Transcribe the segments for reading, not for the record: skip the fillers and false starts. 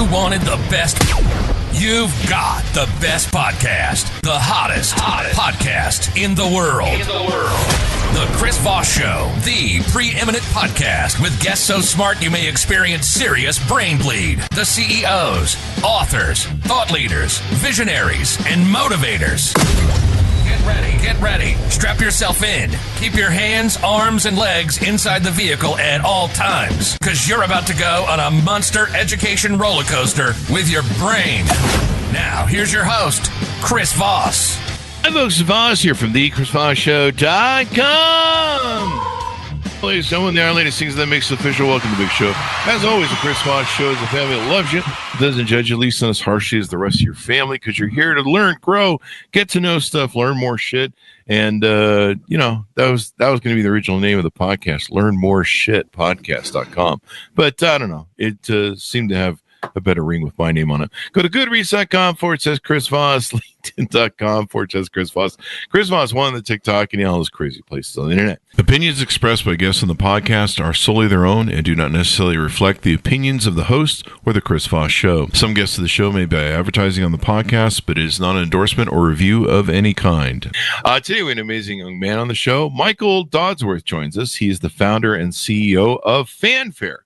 you wanted the best, you've got the best podcast, the hottest podcast in the world. The Chris Voss Show, the preeminent podcast with guests so smart you may experience serious brain bleed. The CEOs, authors, thought leaders, visionaries, and motivators. Get ready. Strap yourself in. Keep your hands, arms, and legs inside the vehicle at all times, because you're about to go on a monster education roller coaster with your brain. Now, here's your host, Chris Voss. Hi, folks. Voss here from the ChrisVossShow.com. Ladies and gentlemen, the Iron Lady sings that makes it official. Welcome to the big show. As always, the Chris Voss Show is a family that loves you, doesn't judge you, at least not as harshly as the rest of your family, because you're here to learn, grow, get to know stuff, learn more shit. And, that was going to be the original name of the podcast, Learn More Shit Podcast.com. But I don't know. It seemed to have a better ring with my name on it. Go to goodreads.com/Chris Voss, LinkedIn.com/Chris Voss. Chris Voss one on the TikTok and all those crazy places on the internet. Opinions expressed by guests on the podcast are solely their own and do not necessarily reflect the opinions of the host or the Chris Voss Show. Some guests of the show may be advertising on the podcast, but it is not an endorsement or review of any kind. Today we have an amazing young man on the show. Michael Dodsworth joins us. He is the founder and CEO of Fanfare.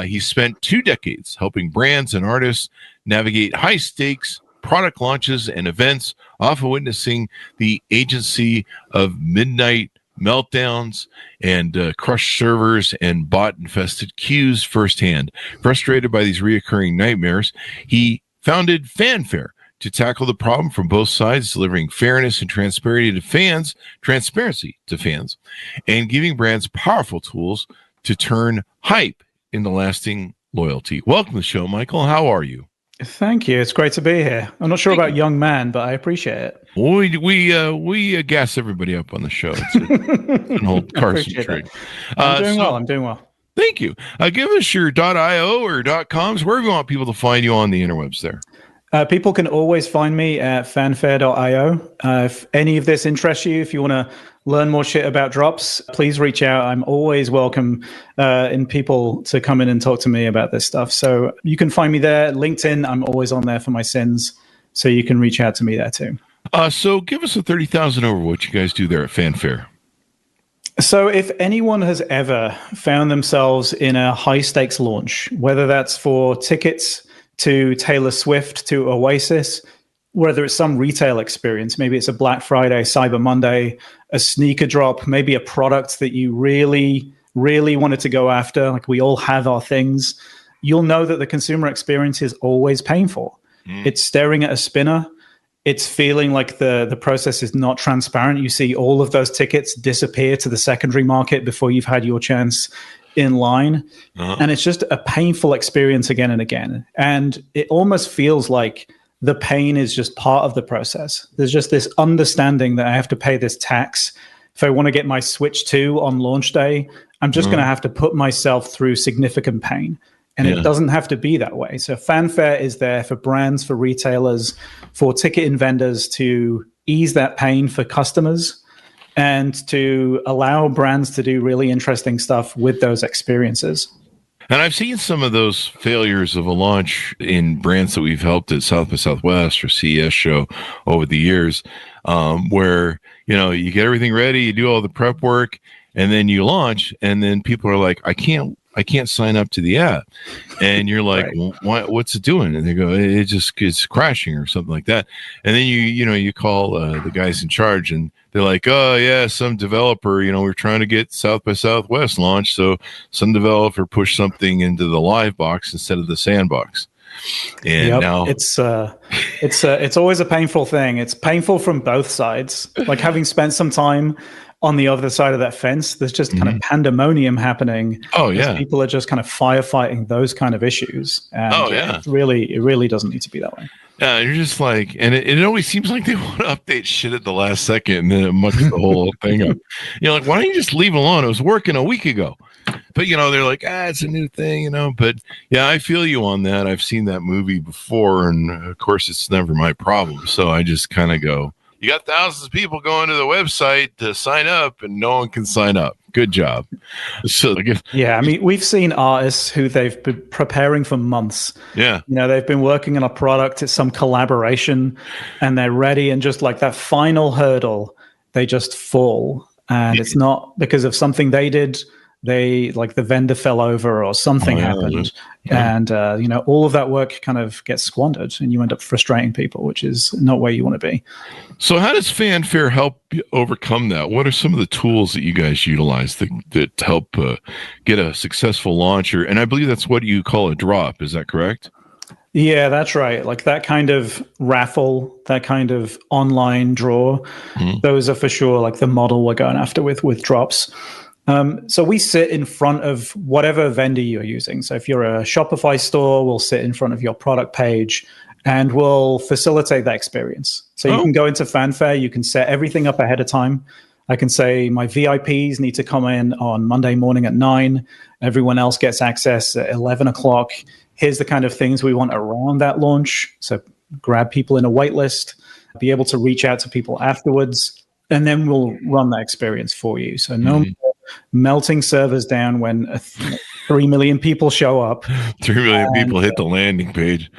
He spent 2 decades helping brands and artists navigate high-stakes product launches and events, often witnessing the agency of midnight meltdowns and crushed servers and bot-infested queues firsthand. Frustrated by these reoccurring nightmares, he founded Fanfare to tackle the problem from both sides, delivering fairness and transparency to fans, and giving brands powerful tools to turn hype into lasting loyalty. Welcome to the show, Michael. How are you? Thank you. It's great to be here. I'm not sure about young man, but I appreciate it. We gas everybody up on the show. It's an old Carson trick. I'm doing well. Thank you. Give us your .io or .coms, wherever you want people to find you on the interwebs there. People can always find me at fanfare.io. If any of this interests you, if you want to learn more shit about drops, please reach out. I'm always welcome in people to come in and talk to me about this stuff. So you can find me there. LinkedIn, I'm always on there for my sins. So you can reach out to me there too. So give us a 30,000 over what you guys do there at Fanfare. So if anyone has ever found themselves in a high stakes launch, whether that's for tickets to Taylor Swift, to Oasis, whether it's some retail experience, maybe it's a Black Friday, Cyber Monday, a sneaker drop, maybe a product that you really, really wanted to go after, like we all have our things, you'll know that the consumer experience is always painful. It's staring at a spinner. It's feeling like the process is not transparent. You see all of those tickets disappear to the secondary market before you've had your chance in line. And it's just a painful experience again and again. And it almost feels like the pain is just part of the process. There's just this understanding that I have to pay this tax. If I want to get my Switch 2 on launch day, I'm just going to have to put myself through significant pain. And it doesn't have to be that way. So Fanfare is there for brands, for retailers, for ticketing vendors to ease that pain for customers and to allow brands to do really interesting stuff with those experiences. And I've seen some of those failures of a launch in brands that we've helped at South by Southwest or CES show over the years, where, you get everything ready, you do all the prep work, and then you launch, and then people are like, I can't sign up to the app. And you're like, well, what's it doing? And they go, it's crashing or something like that. And then you call the guys in charge and they're like, oh yeah, some developer, we're trying to get South by Southwest launched. So some developer pushed something into the live box instead of the sandbox. And now it's always a painful thing. It's painful from both sides. Like having spent some time on the other side of that fence, there's just kind of pandemonium happening. Oh yeah, people are just kind of firefighting those kind of issues. And it really doesn't need to be that way. Yeah, you're just like, and it always seems like they want to update shit at the last second, and then it mucks the whole thing up. Like, why don't you just leave it alone? It was working a week ago. But, they're like, it's a new thing, But, yeah, I feel you on that. I've seen that movie before, and, of course, it's never my problem. So I just kind of go, You got thousands of people going to the website to sign up, and no one can sign up. Good job. So, I mean, we've seen artists who they've been preparing for months. Yeah. They've been working on a product, it's some collaboration, and they're ready. And just like that final hurdle, they just fall. And it's not because of something they did. They like the vendor fell over or something happened. Yeah. And, all of that work kind of gets squandered and you end up frustrating people, which is not where you want to be. So how does Fanfare help you overcome that? What are some of the tools that you guys utilize that help get a successful launch? And I believe that's what you call a drop. Is that correct? Yeah, that's right. Like that kind of raffle, that kind of online draw, those are for sure like the model we're going after with drops. So we sit in front of whatever vendor you're using. So if you're a Shopify store, we'll sit in front of your product page and we'll facilitate that experience. So you can go into Fanfare, you can set everything up ahead of time. I can say my VIPs need to come in on Monday morning at 9. Everyone else gets access at 11 o'clock. Here's the kind of things we want around that launch. So grab people in a wait list, be able to reach out to people afterwards, and then we'll run that experience for you. So no more melting servers down when 3 million people show up. 3 million people hit the landing page.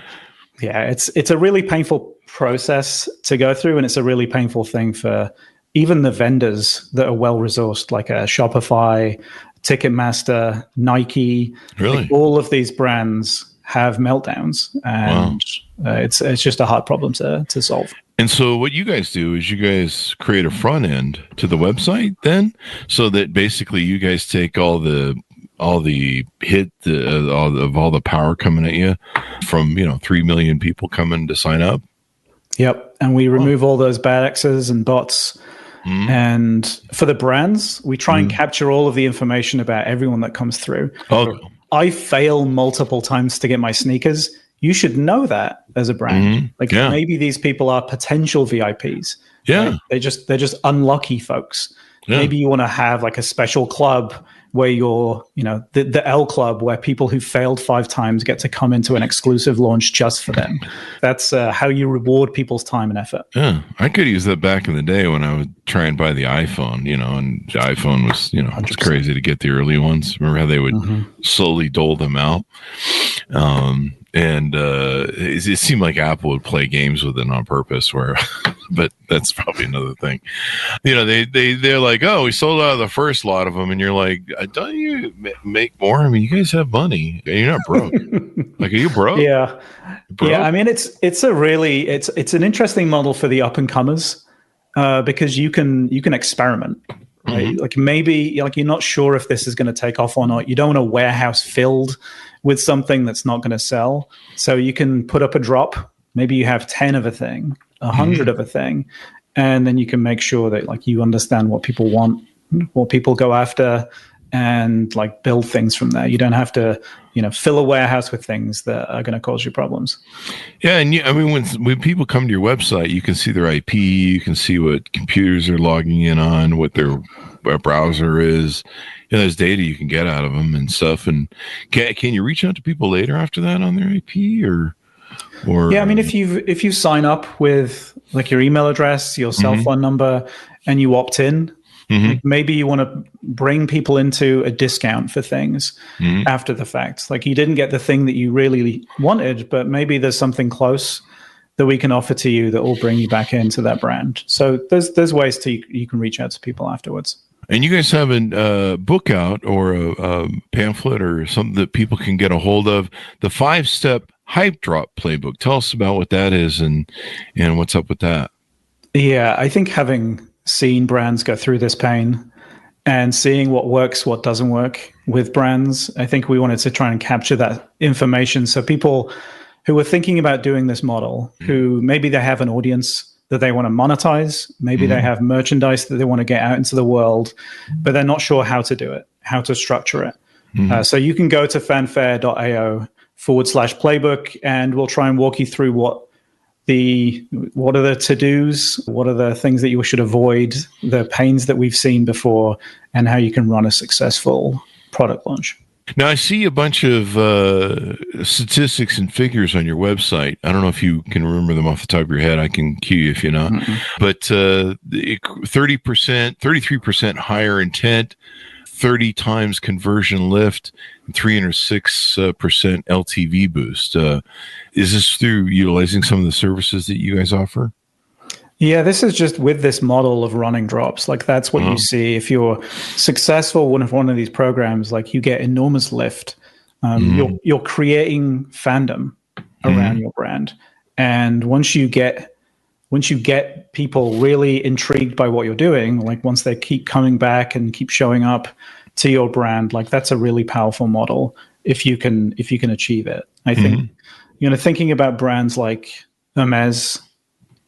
Yeah, it's a really painful process to go through, and it's a really painful thing for even the vendors that are well-resourced, like a Shopify, Ticketmaster, Nike. Really? Like all of these brands have meltdowns, and it's just a hard problem to solve. And so what you guys do is you guys create a front end to the website then, so that basically you guys take all the hit all the power coming at you from 3 million people coming to sign up. Yep, and we remove all those bad X's and bots. And for the brands, we try and capture all of the information about everyone that comes through. I fail multiple times to get my sneakers. You should know that as a brand. Maybe these people are potential VIPs. Yeah. Right? They're just unlucky folks. Yeah. Maybe you want to have like a special club where you're, the L club where people who failed 5 times get to come into an exclusive launch just for them. That's how you reward people's time and effort. Yeah. I could use that back in the day when I would try and buy the iPhone, and the iPhone was, it's crazy to get the early ones. Remember how they would slowly dole them out? And it seemed like Apple would play games with it on purpose, but that's probably another thing. They're like, oh, we sold out of the first lot of them, and you're like, don't you make more? I mean, you guys have money. You're not broke. Like, are you broke? Yeah, broke? Yeah. I mean, it's an interesting model for the up and comers because you can experiment. Right? Like maybe you're not sure if this is going to take off or not. You don't want a warehouse filled with something that's not going to sell. So you can put up a drop. Maybe you have 10 of a thing, 100 of a thing, and then you can make sure that you understand what people want, what people go after, and build things from there. You don't have to fill a warehouse with things that are going to cause you problems. Yeah, and when people come to your website, you can see their IP, you can see what computers they're logging in on, what their browser is. There's data you can get out of them and stuff. And can you reach out to people later after that on their IP or? Yeah, I mean, if you sign up with your email address, your cell phone number, and you opt in. Maybe you want to bring people into a discount for things after the fact. Like you didn't get the thing that you really wanted, but maybe there's something close that we can offer to you that will bring you back into that brand. So there's ways you can reach out to people afterwards. And you guys have a book out or a pamphlet or something that people can get a hold of, the 5-step hype drop playbook. Tell us about what that is and what's up with that. Yeah, I think having seen brands go through this pain and seeing what works, what doesn't work with brands, I think we wanted to try and capture that information. So people who are thinking about doing this model, who maybe they have an audience that they want to monetize, maybe they have merchandise that they want to get out into the world, but they're not sure how to do it, how to structure it. So you can go to fanfare.io/playbook, and we'll try and walk you through what are the to-dos, what are the things that you should avoid, the pains that we've seen before, and how you can run a successful product launch. Now, I see a bunch of statistics and figures on your website. I don't know if you can remember them off the top of your head. I can cue you if you're not. But 30%, 33% higher intent, 30 times conversion lift, and 306% LTV boost. Is this through utilizing some of the services that you guys offer? Yeah, this is just with this model of running drops. Like that's what you see. If you're successful with one of these programs, like you get enormous lift. You're creating fandom around your brand. And once you get people really intrigued by what you're doing, like once they keep coming back and keep showing up to your brand, like that's a really powerful model if you can achieve it. I think, thinking about brands like Hermes,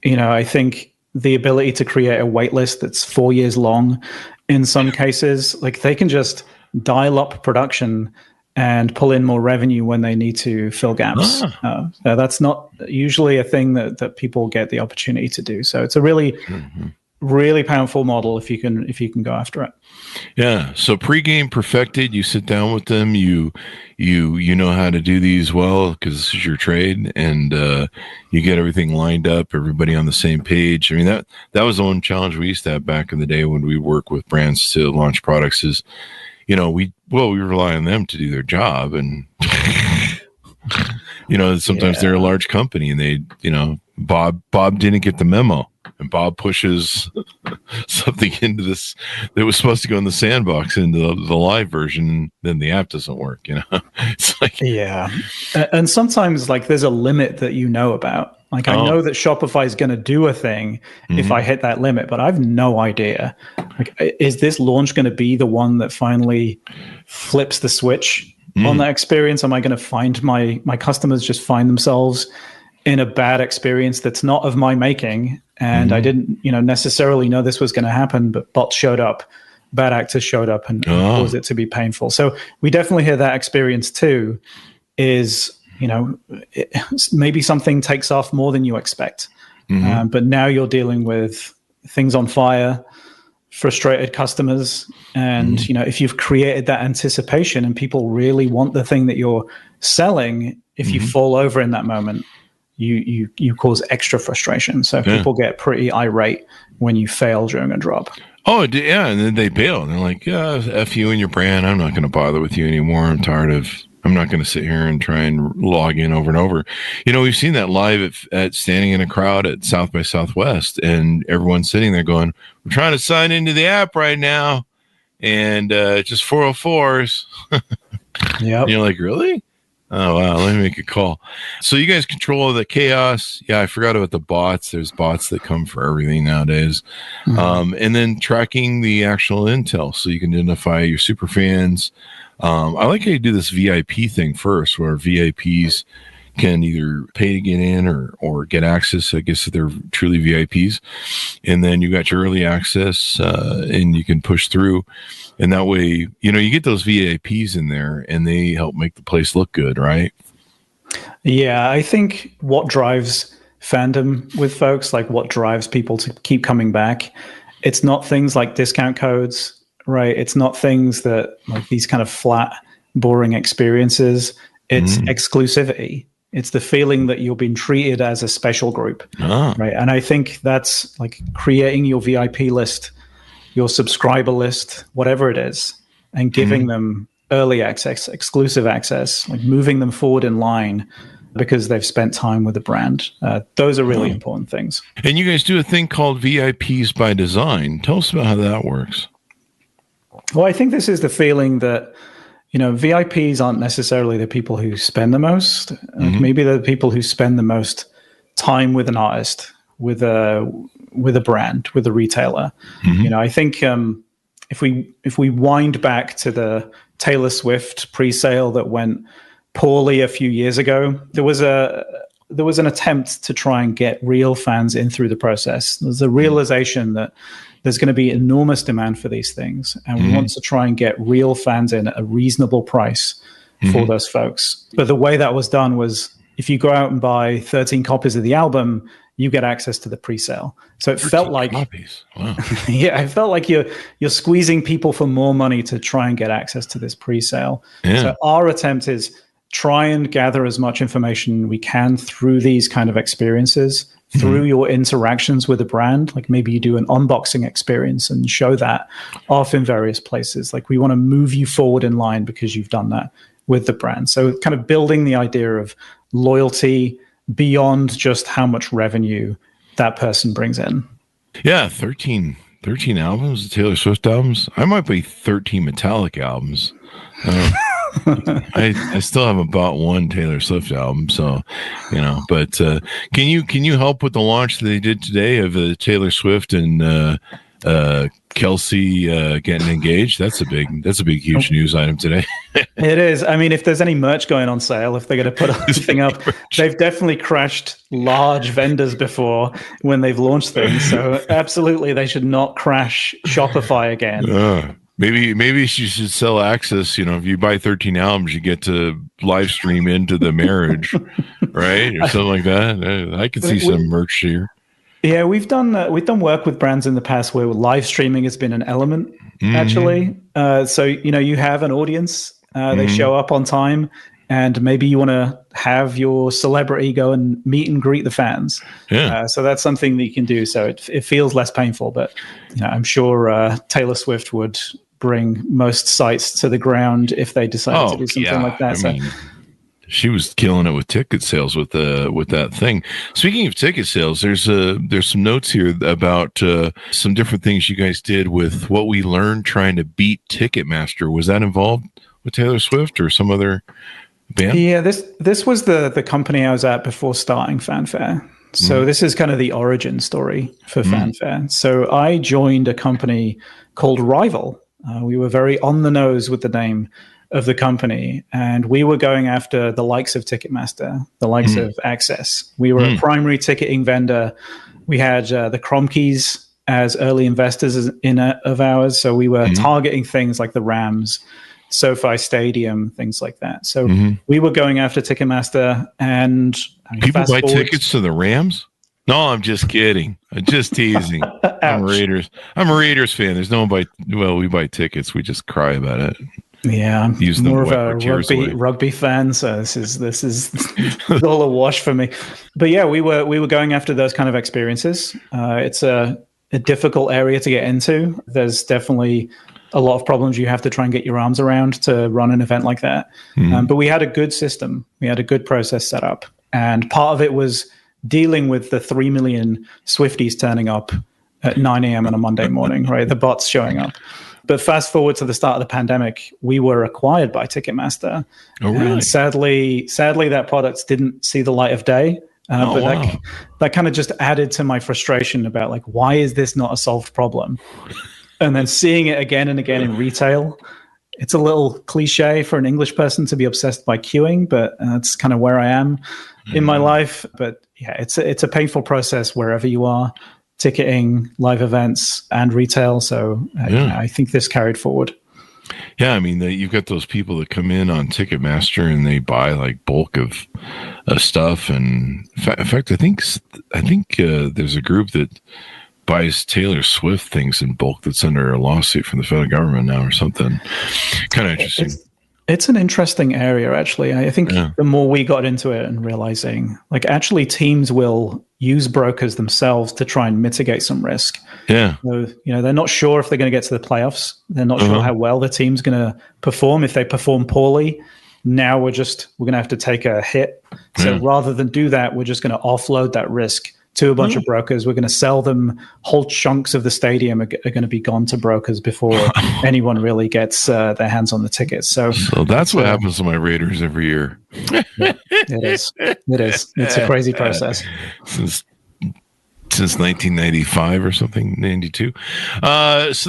I think the ability to create a wait list that's 4 years long in some cases, like they can just dial up production and pull in more revenue when they need to fill gaps. That's not usually a thing that people get the opportunity to do. So it's a really, really powerful model if you can go after it. Yeah. So pregame perfected. You sit down with them. You know how to do these well because this is your trade, and you get everything lined up. Everybody on the same page. I mean that was the one challenge we used to have back in the day when we work with brands to launch products. Is we rely on them to do their job, and sometimes they're a large company, and they Bob didn't get the memo. And Bob pushes something into this that was supposed to go in the sandbox into the live version, and then the app doesn't work. It's like, and sometimes like there's a limit that about. Like I know that Shopify is going to do a thing if I hit that limit, but I have no idea. Like, is this launch going to be the one that finally flips the switch on that experience? Am I going to find my customers just find themselves in a bad experience that's not of my making? And I didn't, necessarily know this was going to happen, but bots showed up, bad actors showed up and caused it to be painful. So we definitely hear that experience too is, maybe something takes off more than you expect. But now you're dealing with things on fire, frustrated customers. And, if you've created that anticipation and people really want the thing that you're selling, if you fall over in that moment, you cause extra frustration. So people get pretty irate when you fail during a drop. Oh, yeah. And then they bail. And they're like, F you and your brand. I'm not going to bother with you anymore. I'm not going to sit here and try and log in over and over. We've seen that live at standing in a crowd at South by Southwest, and everyone's sitting there going, we're trying to sign into the app right now. And just 404s. Yeah. You're like, really? Oh, wow. Let me make a call. So you guys control the chaos. Yeah, I forgot about the bots. There's bots that come for everything nowadays. And then tracking the actual intel so you can identify your super fans. I like how you do this VIP thing first, where VIPs can either pay to get in or get access. I guess if they're truly VIPs. And then you got your early access and you can push through. And that way, you get those VIPs in there and they help make the place look good, right? Yeah, I think what drives fandom with folks, like what drives people to keep coming back, it's not things like discount codes, right? It's not things that like these kind of flat, boring experiences. It's exclusivity. It's the feeling that you're being treated as a special group, right? And I think that's like creating your VIP list, your subscriber list, whatever it is, and giving them early access, exclusive access, like moving them forward in line because they've spent time with the brand. Those are really important things. And you guys do a thing called VIPs by design. Tell us about how that works. Well, I think this is the feeling that, VIPs aren't necessarily the people who spend the most. Like maybe they're the people who spend the most time with an artist, with a brand, with a retailer. I think if we wind back to the Taylor Swift pre-sale that went poorly a few years ago, there was an attempt to try and get real fans in through the process. There's a realization that there's going to be enormous demand for these things, and we want to try and get real fans in at a reasonable price for those folks. But the way that was done was, if you go out and buy 13 copies of the album, you get access to the pre-sale. So it felt like, copies. Wow. yeah, it felt like you're squeezing people for more money to try and get access to this pre-sale. Yeah. So our attempt is try and gather as much information we can through these kind of experiences, through your interactions with a brand. Like maybe you do an unboxing experience and show that off in various places. Like we want to move you forward in line because you've done that with the brand. So kind of building the idea of loyalty beyond just how much revenue that person brings in. Yeah, 13 albums, Taylor Swift albums. I might be 13 Metallica albums. I still haven't bought one Taylor Swift album, so But can you help with the launch that they did today of Taylor Swift and Kelsey getting engaged? That's a big huge news item today. It is. I mean, if there's any merch going on sale, if they're going to put anything up, they've definitely crashed large vendors before when they've launched things. So absolutely, they should not crash Shopify again. Maybe she should sell access. If you buy 13 albums, you get to live stream into the marriage, right, or something like that. I could see some merch here. Yeah, we've done work with brands in the past where live streaming has been an element. Actually, so you have an audience. They show up on time, and maybe you want to have your celebrity go and meet and greet the fans. Yeah. So that's something that you can do. So it feels less painful, but I'm sure Taylor Swift would bring most sites to the ground if they decided to do something like that. I mean, she was killing it with ticket sales with that thing. Speaking of ticket sales, there's some notes here about some different things you guys did with What We Learned trying to beat Ticketmaster. Was that involved with Taylor Swift or some other band? Yeah, this was the company I was at before starting Fanfare. So this is kind of the origin story for Fanfare. So I joined a company called Rival. We were very on the nose with the name of the company, and we were going after the likes of Ticketmaster, the likes of Access. We were a primary ticketing vendor. We had the Kromkeys as early investors of ours, so we were targeting things like the Rams, SoFi Stadium, things like that. So we were going after Ticketmaster, and people buy tickets to the Rams? No, I'm just kidding. I'm just teasing. I'm a Raiders fan. There's no one we buy tickets. We just cry about it. Yeah, I'm more of a rugby fan, so this is all a wash for me. But yeah, we were going after those kind of experiences. It's a difficult area to get into. There's definitely a lot of problems you have to try and get your arms around to run an event like that. But we had a good system. We had a good process set up, and part of it was dealing with the 3 million Swifties turning up at 9 a.m. on a Monday morning, right? The bots showing up. But fast forward to the start of the pandemic, we were acquired by Ticketmaster. Oh, really? And sadly, that product didn't see the light of day. That kind of just added to my frustration about like, why is this not a solved problem? And then seeing it again and again in retail, it's a little cliche for an English person to be obsessed by queuing, but that's kind of where I am in my life. But yeah, it's a painful process wherever you are, ticketing, live events, and retail. So I think this carried forward. Yeah, I mean, you've got those people that come in on Ticketmaster and they buy like bulk of stuff. And in fact, I think there's a group that buys Taylor Swift things in bulk that's under a lawsuit from the federal government now or something. Kind of interesting. It's an interesting area, actually. I think the more we got into it and realizing, like, actually teams will use brokers themselves to try and mitigate some risk. Yeah. So, they're not sure if they're going to get to the playoffs. They're not sure how well the team's going to perform. If they perform poorly, now we're going to have to take a hit. So rather than do that, we're just going to offload that risk to a bunch of brokers. We're going to sell them. Whole chunks of the stadium are going to be gone to brokers before anyone really gets their hands on the tickets. So that's what happens to my Raiders every year. It is. It's a crazy process. Since 1995 or something, 92. It's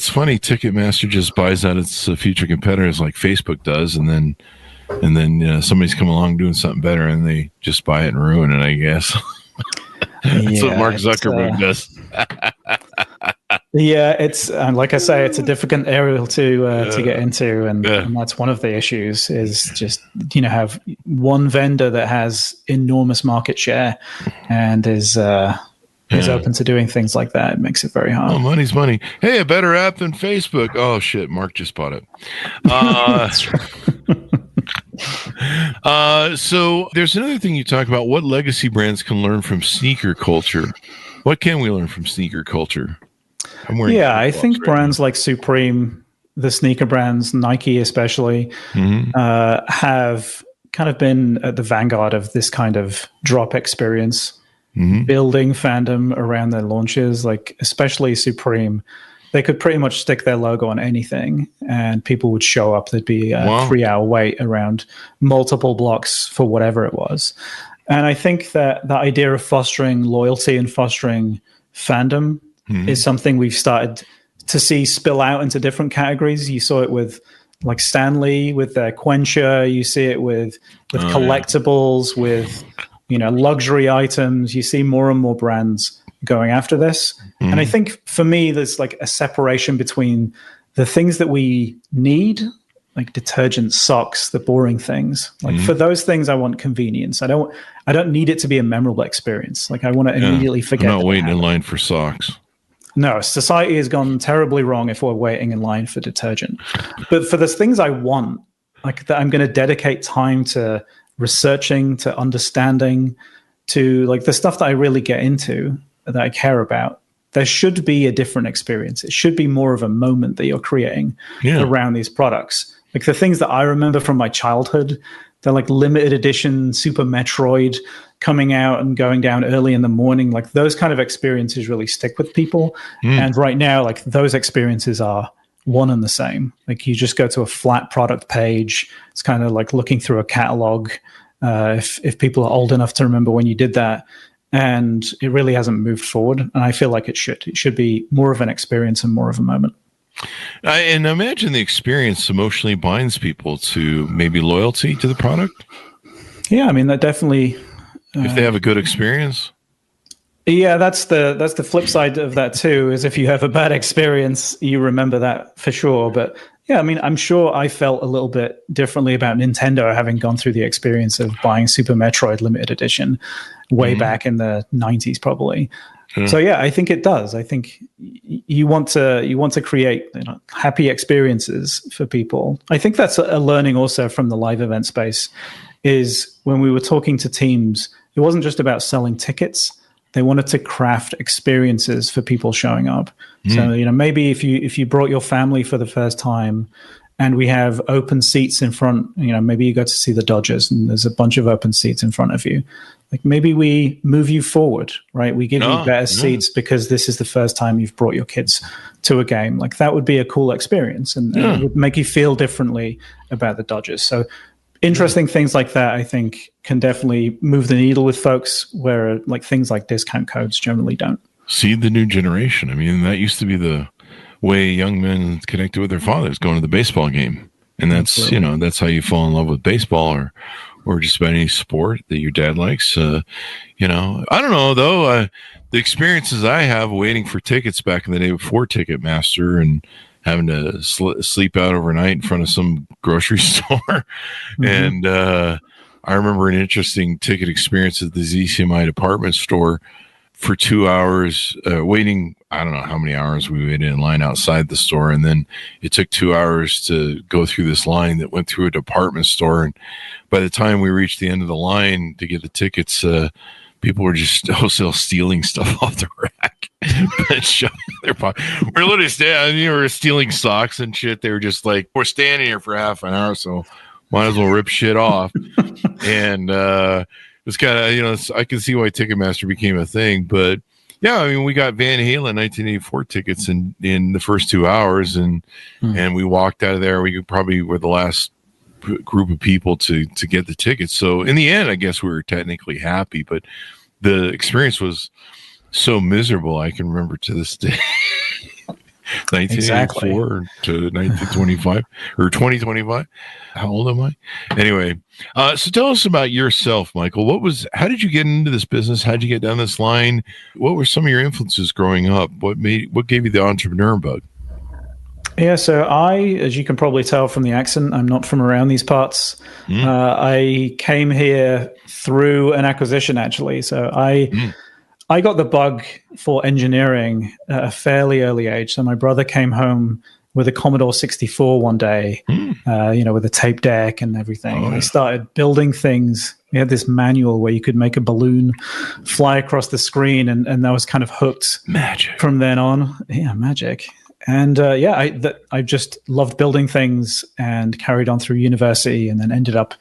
funny. Ticketmaster just buys out its future competitors like Facebook does, and then somebody's come along doing something better and they just buy it and ruin it, I guess. That's what Mark Zuckerberg does. Yeah, it's and like I say, it's a difficult area to get into, and that's one of the issues. Is just have one vendor that has enormous market share and is open to doing things like that. It makes it very hard. Oh, money's money. Hey, a better app than Facebook. Oh shit, Mark just bought it. So there's another thing you talk about. What legacy brands can learn from sneaker culture? What can we learn from sneaker culture? I think brands like Supreme, the sneaker brands, Nike especially, have kind of been at the vanguard of this kind of drop experience, building fandom around their launches, like especially Supreme. They could pretty much stick their logo on anything and people would show up. There'd be a 3-hour wait around multiple blocks for whatever it was. And I think that the idea of fostering loyalty and fostering fandom is something we've started to see spill out into different categories. You saw it with like Stanley with their Quencher. You see it with collectibles, with luxury items. You see more and more brands going after this. And I think for me, there's like a separation between the things that we need, like detergent, socks, the boring things. Like for those things, I want convenience. I don't need it to be a memorable experience. Like I want to immediately forget. I'm not waiting in line for socks. No, society has gone terribly wrong if we're waiting in line for detergent. But for the things I want, like that I'm going to dedicate time to researching, to understanding, to like the stuff that I really get into, that I care about, there should be a different experience. It should be more of a moment that you're creating around these products. Like the things that I remember from my childhood, they're like limited edition Super Metroid coming out and going down early in the morning. Like those kind of experiences really stick with people. And right now, like those experiences are one and the same. Like you just go to a flat product page. It's kind of like looking through a catalog. If people are old enough to remember when you did that, and it really hasn't moved forward. And I feel like it should be more of an experience and more of a moment. And imagine the experience emotionally binds people to maybe loyalty to the product. Yeah, I mean that definitely. If they have a good experience. Yeah, that's the flip side of that too. Is if you have a bad experience, you remember that for sure. But yeah, I mean, I'm sure I felt a little bit differently about Nintendo having gone through the experience of buying Super Metroid Limited Edition way back in the 90s, probably. So yeah, I think it does. I think you want to create happy experiences for people. I think that's a learning also from the live event space. Is when we were talking to teams, it wasn't just about selling tickets. They wanted to craft experiences for people showing up. So maybe if you brought your family for the first time, and we have open seats in front, maybe you got to see the Dodgers, and there's a bunch of open seats in front of you. Like maybe we move you forward, right? We give you better seats because this is the first time you've brought your kids to a game. Like that would be a cool experience, and it would make you feel differently about the Dodgers. So interesting things like that, I think, can definitely move the needle with folks where like things like discount codes generally don't. See the new generation. I mean, that used to be the way young men connected with their fathers, going to the baseball game. And that's, Absolutely. That's how you fall in love with baseball or just about any sport that your dad likes. I don't know, though. The experiences I have waiting for tickets back in the day before Ticketmaster and having to sleep out overnight in front of some grocery store. And I remember an interesting ticket experience at the ZCMI department store for 2 hours, waiting. I don't know how many hours we waited in line outside the store. And then it took 2 hours to go through this line that went through a department store. And by the time we reached the end of the line to get the tickets, people were just wholesale stealing stuff off the rack and shoving their pocket. We're literally we're stealing socks and shit. They were just like, we're standing here for half an hour, so might as well rip shit off. And it's kind of, I can see why Ticketmaster became a thing. But yeah, I mean, we got Van Halen 1984 tickets in the first 2 hours, and we walked out of there. We probably were the last group of people to get the tickets. So in the end, I guess we were technically happy, but the experience was so miserable. I can remember to this day. 1984 to 1925 or 2025. How old am I? Anyway, so tell us about yourself, Michael. How did you get into this business? How did you get down this line? What were some of your influences growing up? What gave you the entrepreneur bug? Yeah, so as you can probably tell from the accent, I'm not from around these parts. I came here through an acquisition, actually. So I got the bug for engineering at a fairly early age. So my brother came home with a Commodore 64 one day, with a tape deck and everything. And I started building things. We had this manual where you could make a balloon fly across the screen, and I was kind of hooked. Magic. From then on. Yeah, magic. And I just loved building things and carried on through university, and then ended up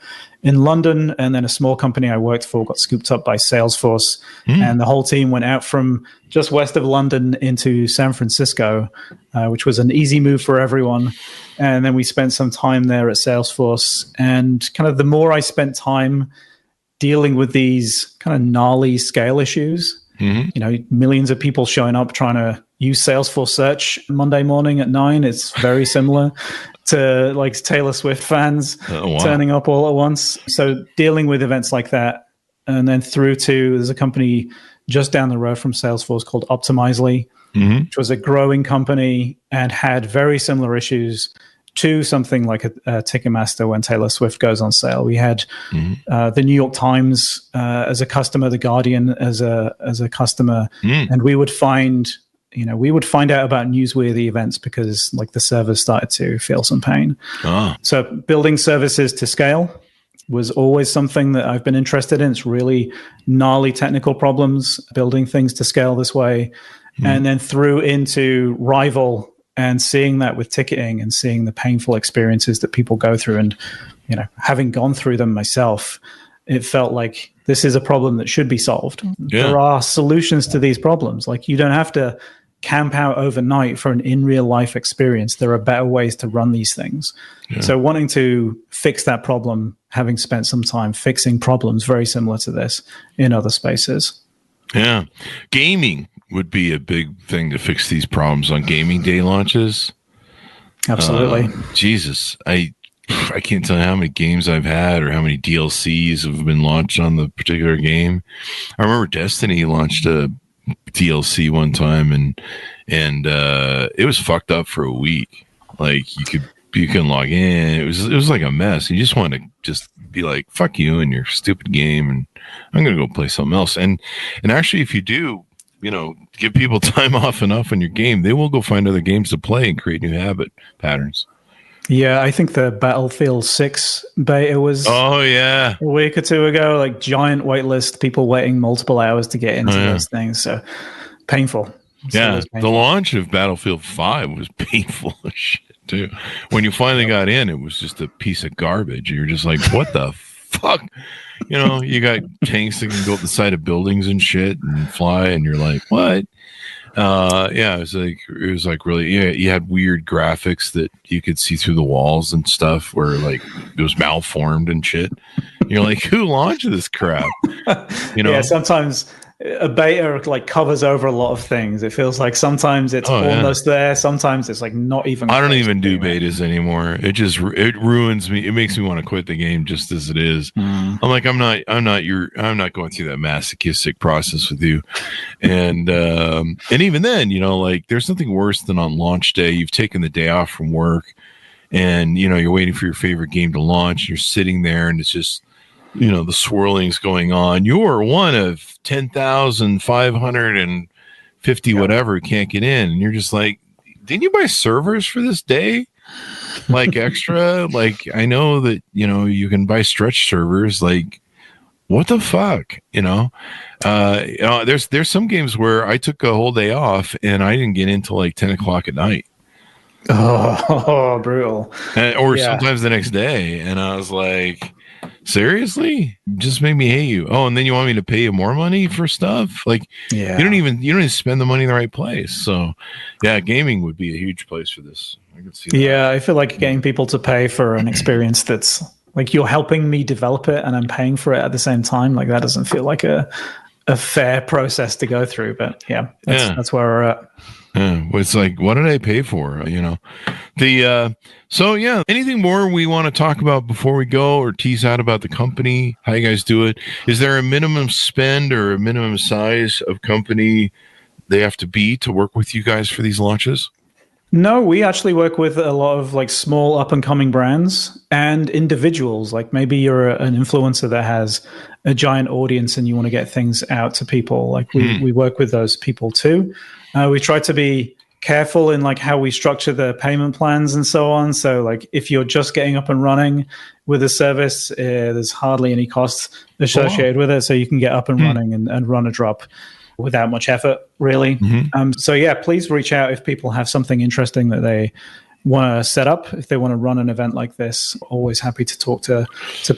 in London. And then a small company I worked for got scooped up by Salesforce, and the whole team went out from just west of London into San Francisco, which was an easy move for everyone. And then we spent some time there at Salesforce, and kind of the more I spent time dealing with these kind of gnarly scale issues, millions of people showing up trying to use Salesforce search Monday morning at 9. It's very similar to like Taylor Swift fans turning up all at once. So dealing with events like that, and then through to, there's a company just down the road from Salesforce called Optimizely, which was a growing company and had very similar issues to something like a Ticketmaster when Taylor Swift goes on sale. We had the New York Times as a customer, the Guardian as a customer, and we would find out about newsworthy events because like the servers started to feel some pain. So building services to scale was always something that I've been interested in. It's really gnarly technical problems, building things to scale this way. And then through into Rival and seeing that with ticketing and seeing the painful experiences that people go through. And, having gone through them myself, it felt like this is a problem that should be solved. There are solutions to these problems. Like you don't have to camp out overnight for an in real life experience. There are better ways to run these things. So wanting to fix that problem, having spent some time fixing problems very similar to this in other spaces. Yeah. Gaming would be a big thing to fix these problems on gaming day launches. Absolutely. Jesus. I can't tell you how many games I've had or how many DLCs have been launched on the particular game. I remember Destiny launched a DLC one time and it was fucked up for a week. Like you can log in. It was like a mess. You just want to just be like, fuck you and your stupid game, and I'm gonna go play something else. And actually, if you do, give people time off enough in your game, they will go find other games to play and create new habit patterns. Yeah, I think the Battlefield 6 beta was a week or two ago, like giant waitlist, people waiting multiple hours to get into those things. So painful. The launch of Battlefield 5 was painful as shit too. When you finally got in, it was just a piece of garbage. You're just like, what the fuck? You got tanks that can go up the side of buildings and shit and fly, and you're like, what? It was like really, you had weird graphics that you could see through the walls and stuff where like it was malformed and shit. You're like, who launched this crap? Yeah, sometimes a beta like covers over a lot of things. It feels like sometimes it's almost there. Sometimes it's like not even. I don't even do betas anymore. It ruins me. It makes me want to quit the game just as it is. I'm like, I'm not going through that masochistic process with you. And even then, like there's nothing worse than on launch day, you've taken the day off from work and, you're waiting for your favorite game to launch. You're sitting there and it's just, the swirling's going on. You're one of 10,550 whatever can't get in. And you're just like, didn't you buy servers for this day? Like extra? Like, I know that, you can buy stretch servers. Like, what the fuck? There's some games where I took a whole day off and I didn't get in till like 10 o'clock at night. Oh, brutal. Or sometimes the next day. And I was like, seriously? Just make me hate you. Oh, and then you want me to pay you more money for stuff? Like, you don't even spend the money in the right place. So, gaming would be a huge place for this. I could see that. Yeah, I feel like getting people to pay for an experience that's like you're helping me develop it and I'm paying for it at the same time. Like that doesn't feel like a a fair process to go through. But that's where we're at. It's like, what did I pay for? Anything more we want to talk about before we go, or tease out about the company, how you guys do it? Is there a minimum spend or a minimum size of company they have to be to work with you guys for these launches? No, we actually work with a lot of like small up and coming brands and individuals. Like maybe you're an influencer that has a giant audience and you want to get things out to people. Like we work with those people too. We try to be careful in like how we structure the payment plans and so on. So like if you're just getting up and running with a service, there's hardly any costs associated with it. So you can get up and running and run a drop without much effort, really. Please reach out if people have something interesting that they want to set up, if they want to run an event like this. Always happy to talk to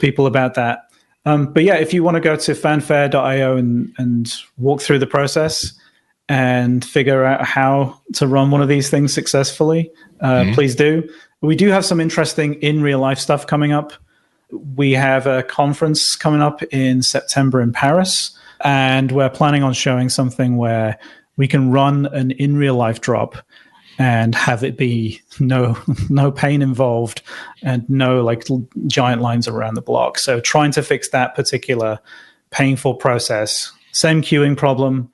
people about that. If you want to go to fanfare.io and walk through the process and figure out how to run one of these things successfully, please do. We do have some interesting in real life stuff coming up. We have a conference coming up in September in Paris, and we're planning on showing something where we can run an in real life drop and have it be no pain involved and no like giant lines around the block. So trying to fix that particular painful process. Same queuing problem,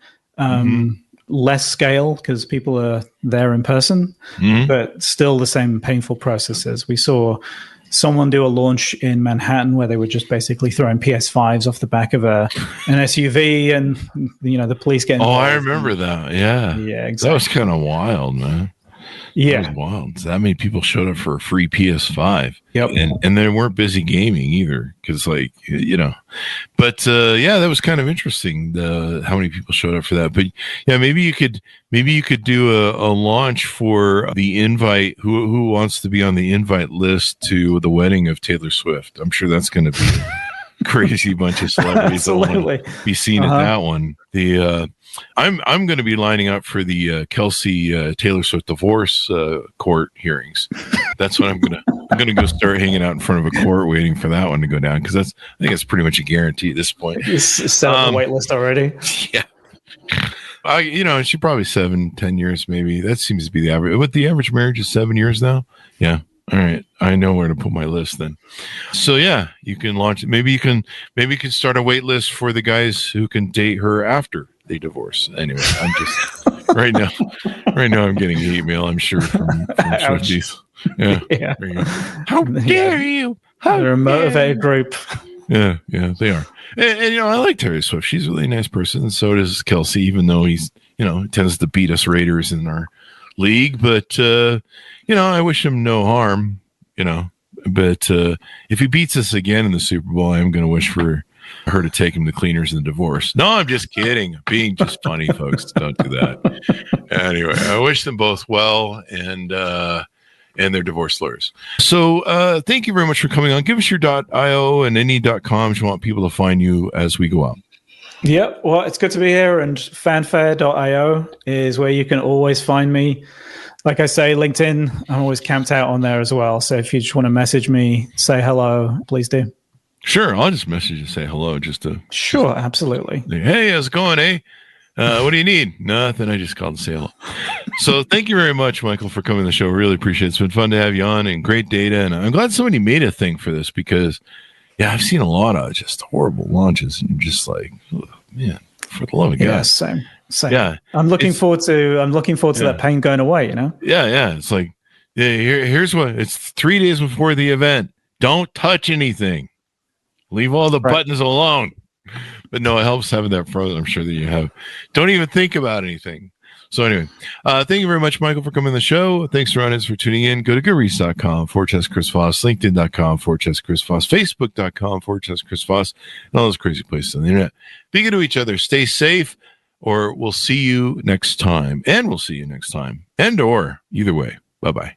less scale because people are there in person, but still the same painful processes. We saw someone do a launch in Manhattan where they were just basically throwing PS5s off the back of an SUV, and the police getting involved. I remember that. Yeah, exactly. That was kind of wild, man. Yeah, that was wild. That many people showed up for a free PS5. Yep, and they weren't busy gaming either, because But that was kind of interesting. How many people showed up for that? But yeah, maybe you could do a launch for the invite. Who wants to be on the invite list to the wedding of Taylor Swift? I'm sure that's going to be a crazy bunch of celebrities that want to be seen at that one. I'm going to be lining up for the Kelsey Taylor Swift divorce court hearings. That's what I'm going to go start hanging out in front of a court waiting for that one to go down, because I think it's pretty much a guarantee at this point. You set up the wait list already? Yeah. She probably 7-10 years maybe. That seems to be the average. What, the average marriage is 7 years now? Yeah. All right. I know where to put my list then. So yeah, you can launch. Maybe you can start a wait list for the guys who can date her after they divorce. Anyway, I'm just right now I'm getting an email, I'm sure, from Swifties. Yeah. There you go. How dare you? They're a motivated group. Yeah, they are. And I like Taylor Swift. She's a really nice person, and so does Kelsey, even though he's, tends to beat us Raiders in our league. But I wish him no harm, But if he beats us again in the Super Bowl, I'm going to wish for her to take him to cleaners and divorce. No, I'm just kidding. Being just funny, folks. Don't do that. Anyway, I wish them both well, and their divorce lawyers. So thank you very much for coming on. Give us your .io and any .coms you want people to find you as we go out. Yep. Well, it's good to be here, and fanfare.io is where you can always find me. Like I say, LinkedIn, I'm always camped out on there as well. So if you just want to message me, say hello, please do. Sure. I'll just message you, say hello, Sure, absolutely. Hey, how's it going, eh? What do you need? Nothing. I just called to say hello. So thank you very much, Michael, for coming to the show. Really appreciate it. It's been fun to have you on, and great data. And I'm glad somebody made a thing for this, because, I've seen a lot of just horrible launches, and just like, oh, man, for the love of God. Yeah, same. Yeah, I'm looking forward to that pain going away. Yeah. It's like, here's what. It's 3 days before the event. Don't touch anything. Leave all the buttons alone. But no, it helps having that frozen. I'm sure that you have. Don't even think about anything. So anyway, thank you very much, Michael, for coming on the show. Thanks to our audience for tuning in. Go to goodreads.com/Chris Voss, LinkedIn.com/Chris Voss, Facebook.com/Chris Voss, and all those crazy places on the internet. Be good to each other. Stay safe, or we'll see you next time. And we'll see you next time. And or either way. Bye-bye.